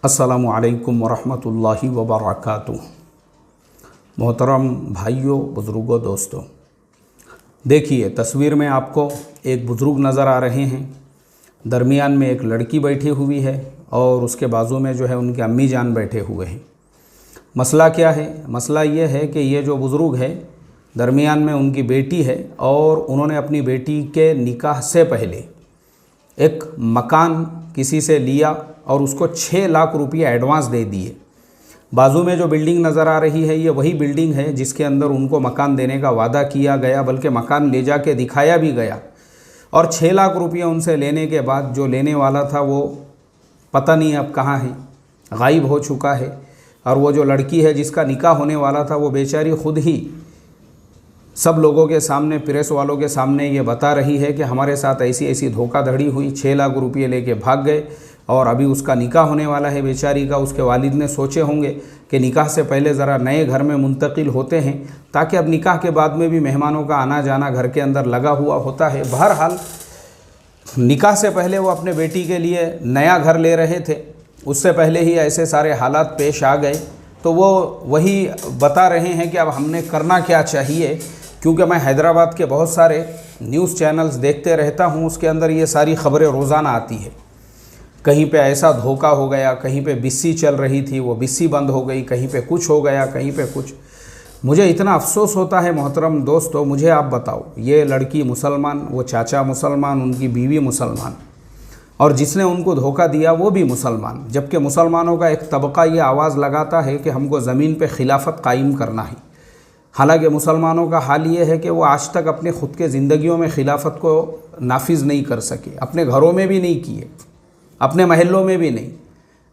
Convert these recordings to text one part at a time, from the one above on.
अस्सलामु अलैकुम वरहमतुल्लाहि वबरकातुहू। मोहतरम भाइयों, बुज़ुर्गों, दोस्तों, देखिए तस्वीर में आपको एक बुज़ुर्ग नज़र आ रहे हैं। दरमियान में एक लड़की बैठी हुई है और उसके बाजू में जो है उनके अम्मी जान बैठे हुए हैं। मसला क्या है? मसला ये है कि ये जो बुज़ुर्ग है, दरमियान में उनकी बेटी है और उन्होंने अपनी बेटी के निकाह से पहले एक मकान किसी से लिया और उसको 6 लाख रुपये एडवांस दे दिए। बाजू में जो बिल्डिंग नज़र आ रही है, ये वही बिल्डिंग है जिसके अंदर उनको मकान देने का वादा किया गया, बल्कि मकान ले जा के दिखाया भी गया। और 6 लाख रुपये उनसे लेने के बाद जो लेने वाला था वो पता नहीं अब कहाँ है, गायब हो चुका है। और वो जो लड़की है जिसका निकाह होने वाला था, वो बेचारी खुद ही सब लोगों के सामने, प्रेस वालों के सामने ये बता रही है कि हमारे साथ ऐसी ऐसी धोखाधड़ी हुई, 6 लाख रुपये लेके भाग गए और अभी उसका निकाह होने वाला है बेचारी का। उसके वालिद ने सोचे होंगे कि निकाह से पहले ज़रा नए घर में मुंतकिल होते हैं, ताकि अब निकाह के बाद में भी मेहमानों का आना जाना घर के अंदर लगा हुआ होता है। बहरहाल निकाह से पहले वो अपने बेटी के लिए नया घर ले रहे थे, उससे पहले ही ऐसे सारे हालात पेश आ गए। तो वो वही बता रहे हैं कि अब हमने करना क्या चाहिए, क्योंकि मैं हैदराबाद के बहुत सारे न्यूज़ चैनल्स देखते रहता हूँ, उसके अंदर ये सारी ख़बरें रोज़ाना आती है। कहीं पे ऐसा धोखा हो गया, कहीं पे बिस्सी चल रही थी वो बिस्सी बंद हो गई, कहीं पे कुछ हो गया, कहीं पे कुछ। मुझे इतना अफसोस होता है मोहतरम दोस्तों, मुझे आप बताओ, ये लड़की मुसलमान, वो चाचा मुसलमान, उनकी बीवी मुसलमान, और जिसने उनको धोखा दिया वो भी मुसलमान। जबकि मुसलमानों का एक तबका ये आवाज़ लगाता है कि हमको ज़मीन पे खिलाफत कायम करना है। हालांकि मुसलमानों का हाल ये है कि वो आज तक अपने ख़ुद के ज़िंदगियों में खिलाफत को नाफिज नहीं कर सके, अपने घरों में भी नहीं किए, अपने महल्लों में भी नहीं।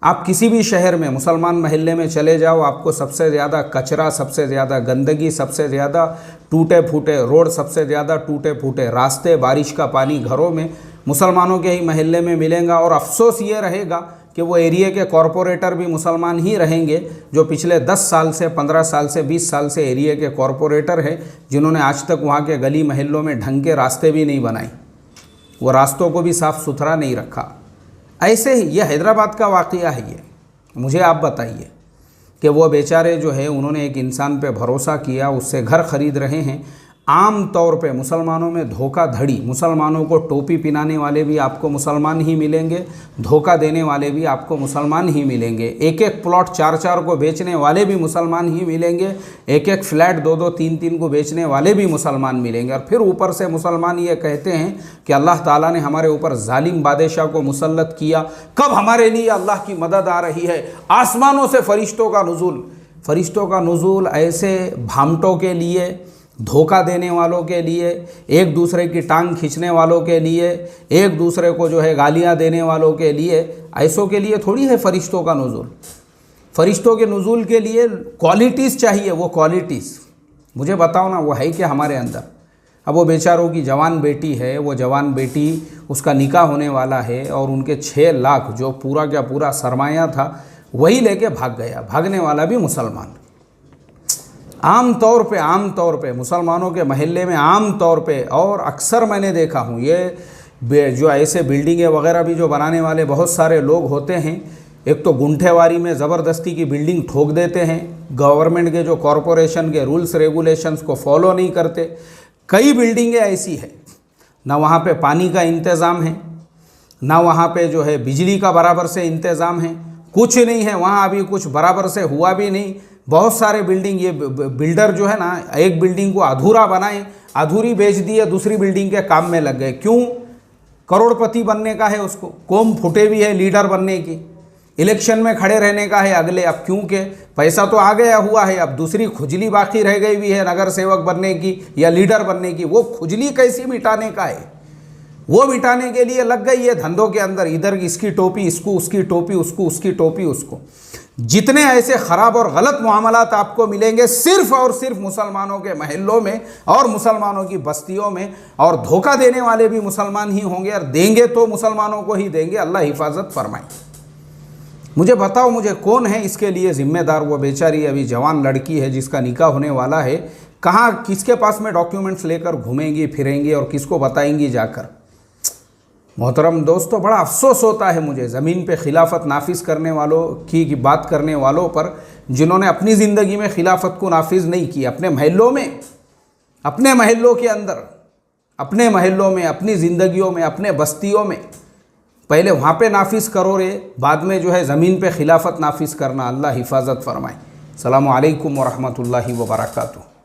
आप किसी भी शहर में मुसलमान महल्ले में चले जाओ, आपको सबसे ज़्यादा कचरा, सबसे ज़्यादा गंदगी, सबसे ज़्यादा टूटे फूटे रोड, सबसे ज़्यादा टूटे फूटे रास्ते, बारिश का पानी घरों में मुसलमानों के ही महल्ले में मिलेगा। और अफसोस ये रहेगा कि वो एरिया के कॉरपोरेटर भी मुसलमान ही रहेंगे, जो पिछले 10 साल से, 15 साल से, 20 साल से एरिया के कॉरपोरेटर हैं, जिन्होंने आज तक वहाँ के गली महल्लों में ढंग के रास्ते भी नहीं बनाए, वो रास्तों को भी साफ़ सुथरा नहीं रखा। ऐसे ही ये हैदराबाद का वाक़या है। ये मुझे आप बताइए कि वो बेचारे जो है उन्होंने एक इंसान पे भरोसा किया, उससे घर ख़रीद रहे हैं। आम तौर पे मुसलमानों में धोखाधड़ी, मुसलमानों को टोपी पिनाने वाले भी आपको मुसलमान ही मिलेंगे, धोखा देने वाले भी आपको मुसलमान ही मिलेंगे, एक एक प्लॉट 4-4 को बेचने वाले भी मुसलमान ही मिलेंगे, एक एक फ्लैट 2-2, 3-3 को बेचने वाले भी मुसलमान मिलेंगे। और फिर ऊपर से मुसलमान ये कहते हैं कि अल्लाह ताला ने हमारे ऊपर जालिम बादशाह को मुसल्लत किया, कब हमारे लिए अल्लाह की मदद आ रही है। आसमानों से फ़रिश्तों का नुज़ूल ऐसे भामटों के लिए, धोखा देने वालों के लिए, एक दूसरे की टांग खींचने वालों के लिए, एक दूसरे को जो है गालियां देने वालों के लिए, ऐसों के लिए थोड़ी है फ़रिश्तों का नुज़ूल। फ़रिश्तों के नुज़ूल के लिए क्वालिटीज़ चाहिए, वो क्वालिटीज़ मुझे बताओ ना, वो है क्या हमारे अंदर? अब वो बेचारों की जवान बेटी है, वो जवान बेटी, उसका निकाह होने वाला है और उनके 6 लाख जो पूरा का पूरा सरमाया था वही लेके भाग गया, भागने वाला भी मुसलमान। आम तौर पे मुसलमानों के महल्ले में आम तौर पे, और अक्सर मैंने देखा हूँ, ये जो ऐसे बिल्डिंगें वगैरह भी जो बनाने वाले बहुत सारे लोग होते हैं, एक तो गुंठेवारी में ज़बरदस्ती की बिल्डिंग ठोक देते हैं, गवर्नमेंट के जो कॉरपोरेशन के रूल्स रेगुलेशंस को फॉलो नहीं करते। कई बिल्डिंगें ऐसी है, ना वहाँ पे पानी का इंतज़ाम है, ना वहाँ पे जो है बिजली का बराबर से इंतज़ाम है, कुछ नहीं है वहाँ, अभी कुछ बराबर से हुआ भी नहीं। बहुत सारे बिल्डिंग, ये बिल्डर जो है ना, एक बिल्डिंग को अधूरा बनाए, अधूरी बेच दिए, दूसरी बिल्डिंग के काम में लग गए। क्यों? करोड़पति बनने का है उसको, कौम फुटे भी है लीडर बनने की, इलेक्शन में खड़े रहने का है अगले। अब क्योंकि पैसा तो आ गया हुआ है, अब दूसरी खुजली बाकी रह गई भी है, नगर सेवक बनने की या लीडर बनने की। वो खुजली कैसी मिटाने का है, वो मिटाने के लिए लग गई है धंधों के अंदर। इधर इसकी टोपी इसको, उसकी टोपी उसको, उसकी टोपी उसको। जितने ऐसे ख़राब और गलत मामलात आपको मिलेंगे सिर्फ़ और सिर्फ मुसलमानों के महल्लों में और मुसलमानों की बस्तियों में, और धोखा देने वाले भी मुसलमान ही होंगे, और देंगे तो मुसलमानों को ही देंगे। अल्लाह हिफाजत फरमाए। मुझे बताओ, मुझे कौन है इसके लिए ज़िम्मेदार? वो बेचारी अभी जवान लड़की है जिसका निकाह होने वाला है, कहाँ किसके पास में डॉक्यूमेंट्स लेकर घूमेंगी फिरेंगी और किसको बताएंगी जाकर? मोहतरम दोस्तों, बड़ा अफसोस होता है मुझे ज़मीन पे खिलाफत नाफिज करने वालों की बात करने वालों पर, जिन्होंने अपनी ज़िंदगी में खिलाफत को नाफिज नहीं किया। अपने महल्लों में, अपने महल्लों के अंदर, अपने महल्लों में, अपनी ज़िंदगियों में, अपने बस्तियों में पहले वहाँ पे नाफिज करो रे, बाद में जो है ज़मीन पे खिलाफत नाफिज करना। अल्लाह हिफाजत फरमाए। अस्सलामु अलैकुम व रहमतुल्लाहि व बरकातुहू।